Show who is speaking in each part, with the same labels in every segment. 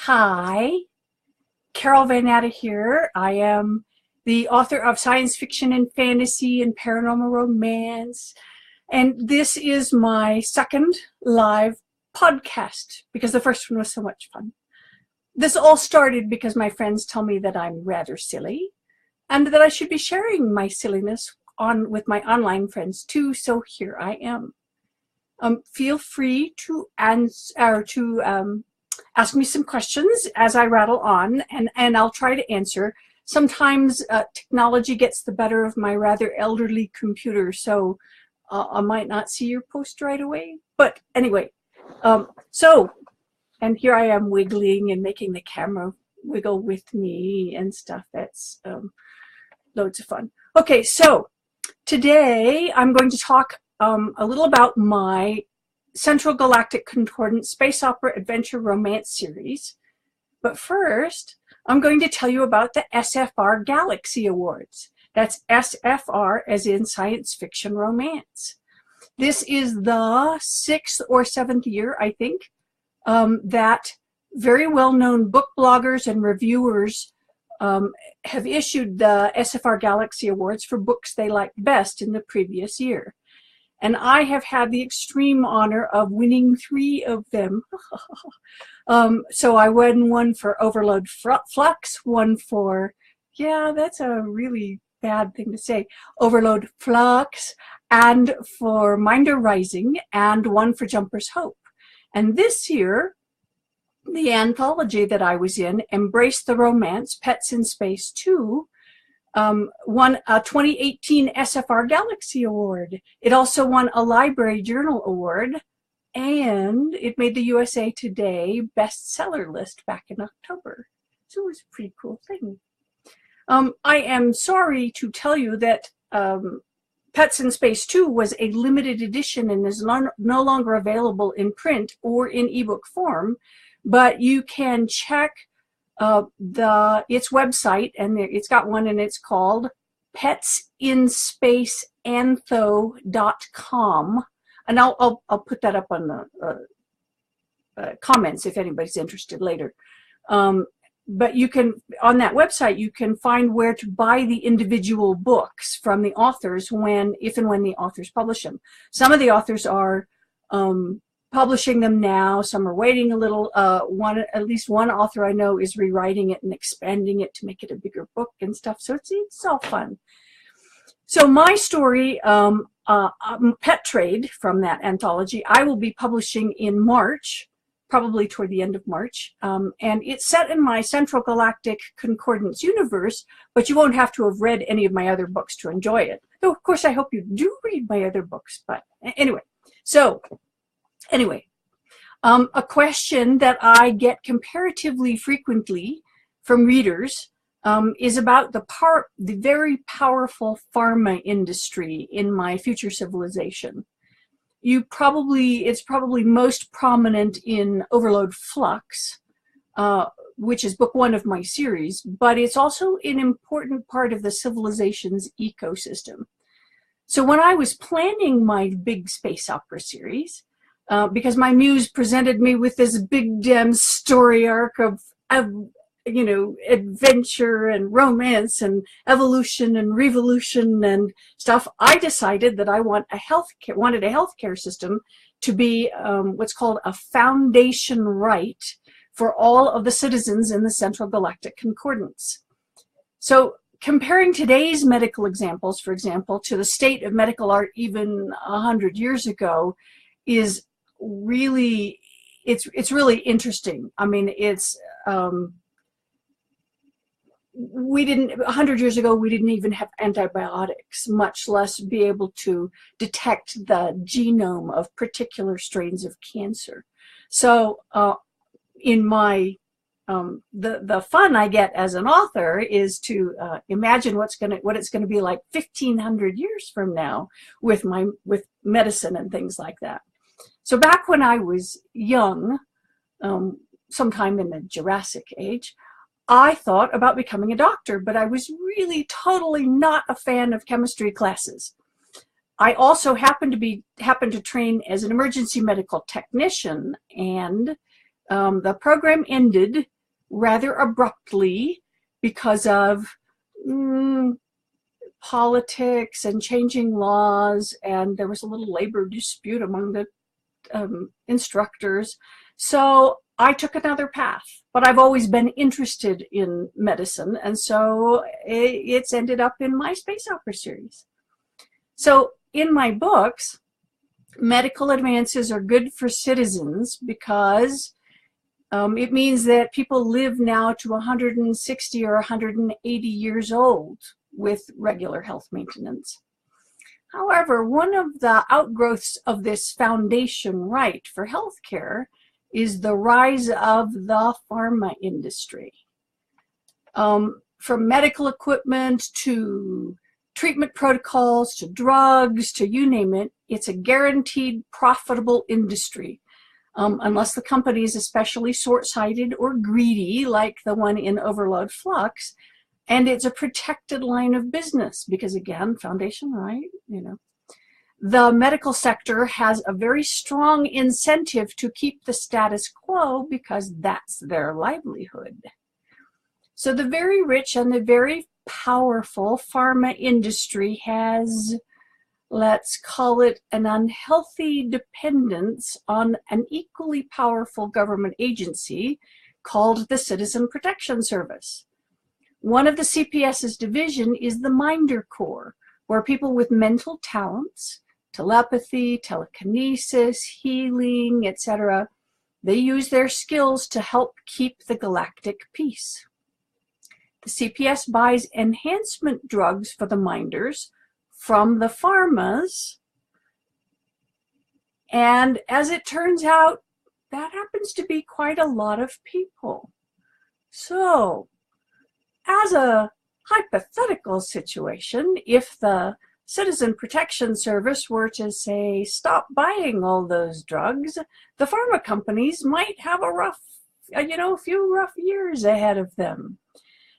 Speaker 1: Hi, Carol Van Natta here. I am the author of science fiction and fantasy and paranormal romance. And this is my second live podcast because the first one was so much fun. This all started because my friends tell me that I'm rather silly and that I should be sharing my silliness with my online friends too. So here I am. Feel free to ask me some questions as I rattle on, and I'll try to answer. Sometimes technology gets the better of my rather elderly computer, so I might not see your post right away. But anyway, and here I am wiggling and making the camera wiggle with me and stuff. That's loads of fun. Okay, so today I'm going to talk a little about my Central Galactic Concordance Space Opera Adventure Romance series. But first, I'm going to tell you about the SFR Galaxy Awards. That's SFR as in Science Fiction Romance. This is the 6th or 7th year, I think, that very well-known book bloggers and reviewers have issued the SFR Galaxy Awards for books they liked best in the previous year. And I have had the extreme honor of winning 3 of them. So I won one for Overload Flux, one for, yeah, that's a really bad thing to say, Overload Flux, and for Minder Rising, and one for Jumper's Hope. And this year, the anthology that I was in, Embrace the Romance, Pets in Space 2, won a 2018 SFR Galaxy Award. It also won a Library Journal Award, and it made the USA Today bestseller list back in October. So it was a pretty cool thing. I am sorry to tell you that Pets in Space 2 was a limited edition and is no longer available in print or in ebook form, but you can check its website, and it's got one, and it's called petsinspaceantho.com, and I'll put that up on the comments if anybody's interested later. But you can, on that website, you can find where to buy the individual books from the authors if and when the authors publish them. Some of the authors are publishing them now. Some are waiting a little. At least one author I know is rewriting it and expanding it to make it a bigger book and stuff. So it's all fun. So my story, Pet Trade from that anthology, I will be publishing in March, probably toward the end of March. And it's set in my Central Galactic Concordance universe, but you won't have to have read any of my other books to enjoy it. Though, of course, I hope you do read my other books. But anyway, a question that I get comparatively frequently from readers is about the very powerful pharma industry in my future civilization. It's probably most prominent in Overload Flux, which is book 1 of my series, but it's also an important part of the civilization's ecosystem. So when I was planning my big space opera series, because my muse presented me with this big damn story arc of adventure and romance and evolution and revolution and stuff, I decided that I wanted a healthcare system to be what's called a foundation right for all of the citizens in the Central Galactic Concordance. So comparing today's medical examples, for example, to the state of medical art even 100 years ago is really, it's really interesting. I mean, it's 100 years ago, we didn't even have antibiotics, much less be able to detect the genome of particular strains of cancer. So in my the fun I get as an author is to imagine what it's going to be like 1,500 years from now with medicine and things like that. So back when I was young, sometime in the Jurassic Age, I thought about becoming a doctor, but I was really totally not a fan of chemistry classes. I also happened to train as an emergency medical technician, and the program ended rather abruptly because of politics and changing laws, and there was a little labor dispute among the instructors. So I took another path, but I've always been interested in medicine, and so it's ended up in my space opera series. So in my books, medical advances are good for citizens because it means that people live now to 160 or 180 years old with regular health maintenance. However, one of the outgrowths of this foundation right for healthcare is the rise of the pharma industry. From medical equipment to treatment protocols to drugs to you name it, it's a guaranteed profitable industry. Unless the company is especially short-sighted or greedy, like the one in Overload Flux, and it's a protected line of business because, again, foundation right, you know. The medical sector has a very strong incentive to keep the status quo because that's their livelihood. So the very rich and the very powerful pharma industry has, let's call it, an unhealthy dependence on an equally powerful government agency called the Citizen Protection Service. One of the CPS's division is the Minder Corps, where people with mental talents, telepathy, telekinesis, healing, etc., they use their skills to help keep the galactic peace. The CPS buys enhancement drugs for the Minders from the pharmas, and as it turns out, that happens to be quite a lot of people. So, as a hypothetical situation, if the Citizen Protection Service were to say, stop buying all those drugs, the pharma companies might have a few rough years ahead of them.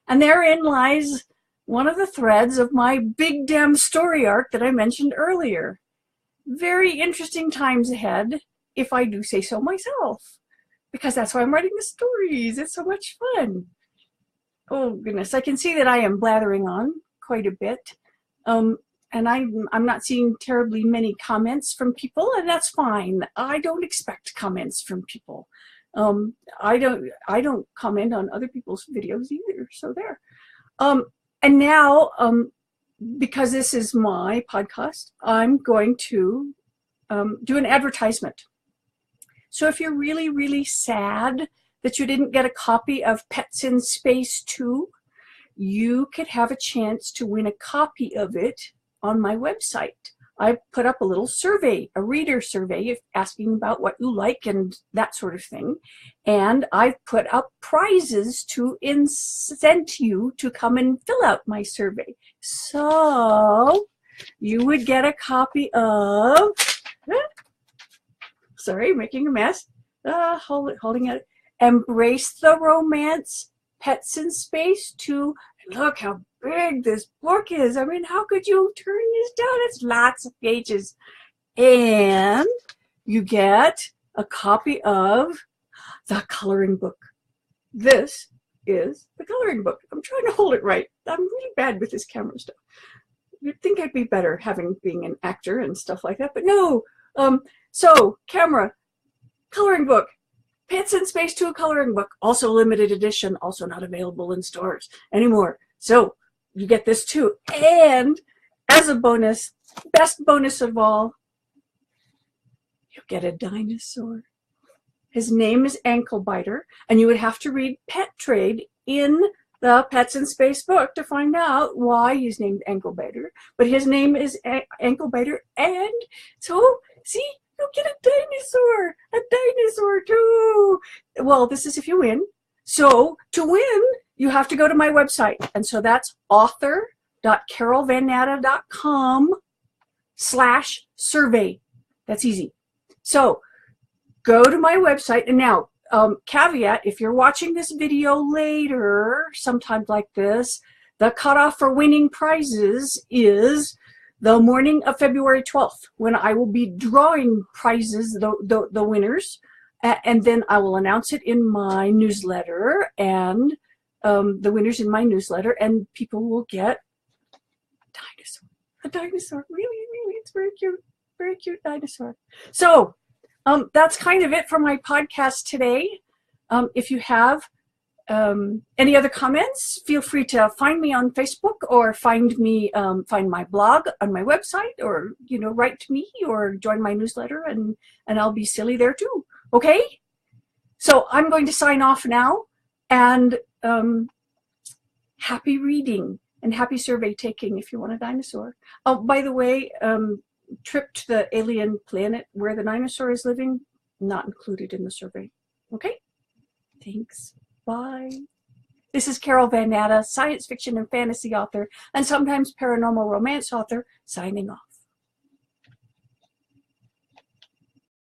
Speaker 1: And therein lies one of the threads of my big damn story arc that I mentioned earlier. Very interesting times ahead, if I do say so myself, because that's why I'm writing the stories. It's so much fun. Oh goodness, I can see that I am blathering on quite a bit. And I'm not seeing terribly many comments from people, and that's fine. I don't expect comments from people. I don't comment on other people's videos either, so there. And now, because this is my podcast, I'm going to do an advertisement. So if you're really, really sad that you didn't get a copy of Pets in Space 2, you could have a chance to win a copy of it on my website. I put up a little survey, a reader survey, asking about what you like and that sort of thing. And I've put up prizes to incent you to come and fill out my survey. So you would get a copy of, sorry, making a mess, holding it, Embrace the Romance, Pets in Space 2. Look how big this book is. I mean, how could you turn this down? It's lots of pages. And you get a copy of the coloring book. This is the coloring book. I'm trying to hold it right. I'm really bad with this camera stuff. You'd think I'd be better being an actor and stuff like that, but no. So, camera, coloring book, Pets in Space 2 coloring book, also limited edition, also not available in stores anymore. So, you get this too. And as a bonus, best bonus of all, you get a dinosaur. His name is Anklebiter, and you would have to read Pet Trade in the Pets in Space book to find out why he's named Anklebiter. But his name is Anklebiter, and so, see, you get a dinosaur too. Well, this is if you win. So, to win, you have to go to my website. And so that's author.carolvannatta.com/survey. That's easy. So go to my website. And now, caveat, if you're watching this video later, sometime like this, the cutoff for winning prizes is the morning of February 12th, when I will be drawing prizes, the winners. And then I will announce it in my newsletter, and the winners in my newsletter, and people will get a dinosaur. Really, really, it's very cute dinosaur. So that's kind of it for my podcast today. If you have any other comments, feel free to find me on Facebook, or find my blog on my website, or write to me, or join my newsletter, and I'll be silly there too. Okay, so I'm going to sign off now, and happy reading and happy survey taking if you want a dinosaur. Oh, by the way, trip to the alien planet where the dinosaur is living, not included in the survey. Okay, thanks. Bye. This is Carol Van Natta, science fiction and fantasy author, and sometimes paranormal romance author, signing off.